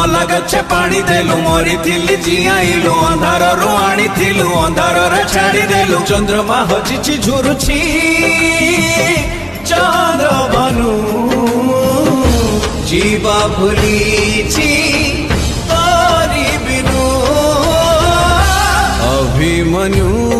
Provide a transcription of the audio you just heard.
मला गच्छे पानी देलु मरी थिली जियाइलु अंधार रु आनी थिलु अंधार रे छाड़ी देलु चंद्रमा हजिछि झुरुछि चंद्र भानु जीवा भूलिछि तोरी बिनु अभिमन्यु